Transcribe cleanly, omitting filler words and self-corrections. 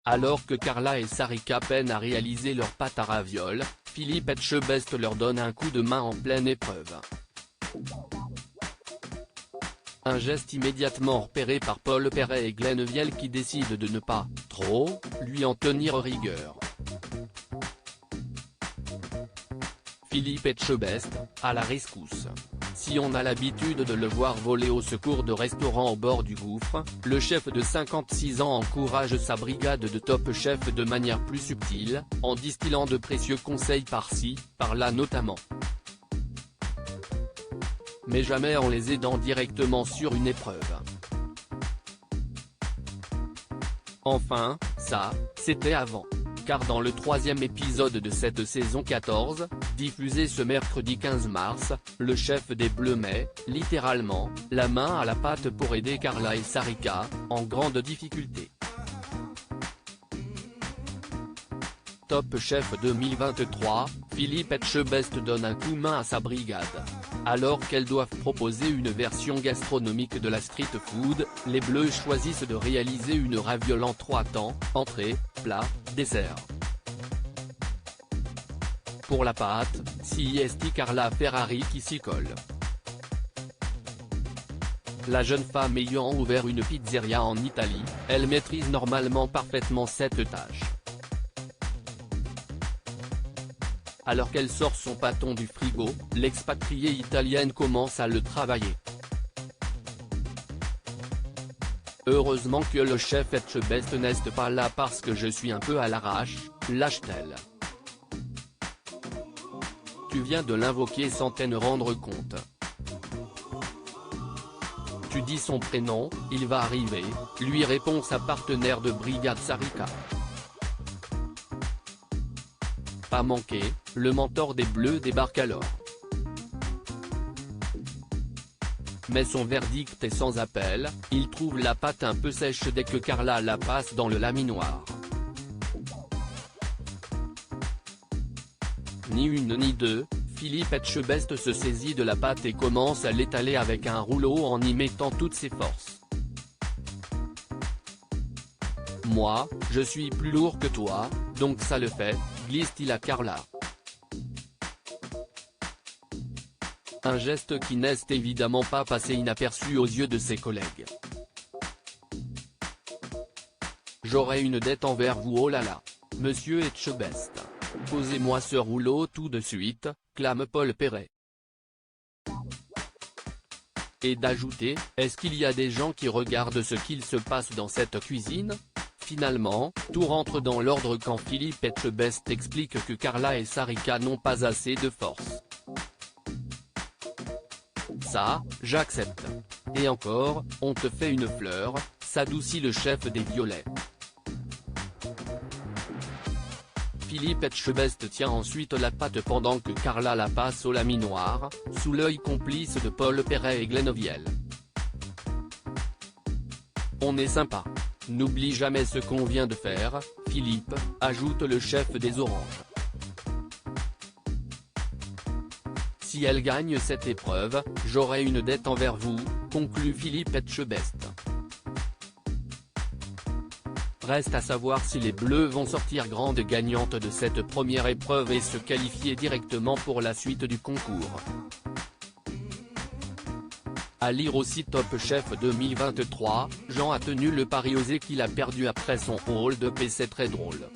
Alors que Carla et Sarika peinent à réaliser leur pâte à ravioles, Philippe Etchebest leur donne un coup de main en pleine épreuve. Un geste immédiatement repéré par Paul Perret et Glennevielle qui décident de ne pas, trop, lui en tenir rigueur. Philippe Etchebest, à la rescousse. Si on a l'habitude de le voir voler au secours de restaurants au bord du gouffre, le chef de 56 ans encourage sa brigade de top chefs de manière plus subtile, en distillant de précieux conseils par-ci, par-là notamment. Mais jamais en les aidant directement sur une épreuve. Enfin, ça, c'était avant. Car dans le troisième épisode de cette saison 14, diffusé ce mercredi 15 mars, le chef des Bleus met, littéralement, la main à la pâte pour aider Carla et Sarika, en grande difficulté. Top Chef 2023, Philippe Etchebest donne un coup de main à sa brigade. Alors qu'elles doivent proposer une version gastronomique de la street food, les Bleus choisissent de réaliser une raviole en 3 temps, entrée, plat, dessert. Pour la pâte, c'est Carla Ferrari qui s'y colle. La jeune femme ayant ouvert une pizzeria en Italie, elle maîtrise normalement parfaitement cette tâche. Alors qu'elle sort son pâton du frigo, l'expatriée italienne commence à le travailler. Heureusement que le chef Etchebest n'est pas là parce que je suis un peu à l'arrache, lâche-t-elle. Tu viens de l'invoquer sans t'en rendre compte. Tu dis son prénom, il va arriver, lui répond sa partenaire de brigade Sarika. Pas manqué, le mentor des Bleus débarque alors. Mais son verdict est sans appel, il trouve la pâte un peu sèche dès que Carla la passe dans le laminoir. Ni une ni deux, Philippe Etchebest se saisit de la pâte et commence à l'étaler avec un rouleau en y mettant toutes ses forces. Moi, je suis plus lourd que toi, donc ça le fait, glisse-t-il à Carla. Un geste qui n'est évidemment pas passé inaperçu aux yeux de ses collègues. J'aurai une dette envers vous, oh là là. Monsieur Etchebest. Posez-moi ce rouleau tout de suite, clame Paul Perret. Et d'ajouter, est-ce qu'il y a des gens qui regardent ce qu'il se passe dans cette cuisine ? Finalement, tout rentre dans l'ordre quand Philippe Etchebest explique que Carla et Sarika n'ont pas assez de force. Ça, j'accepte. Et encore, on te fait une fleur, s'adoucit le chef des Violets. Philippe Etchebest tient ensuite la pâte pendant que Carla la passe au laminoir, sous l'œil complice de Paul Perret et Glennevielle. On est sympa. N'oublie jamais ce qu'on vient de faire, Philippe, ajoute le chef des Oranges. Si elle gagne cette épreuve, j'aurai une dette envers vous, conclut Philippe Etchebest. Reste à savoir si les Bleus vont sortir grandes gagnantes de cette première épreuve et se qualifier directement pour la suite du concours. À lire aussi Top Chef 2023, Jean a tenu le pari osé qu'il a perdu après son hold-up et c'est très drôle.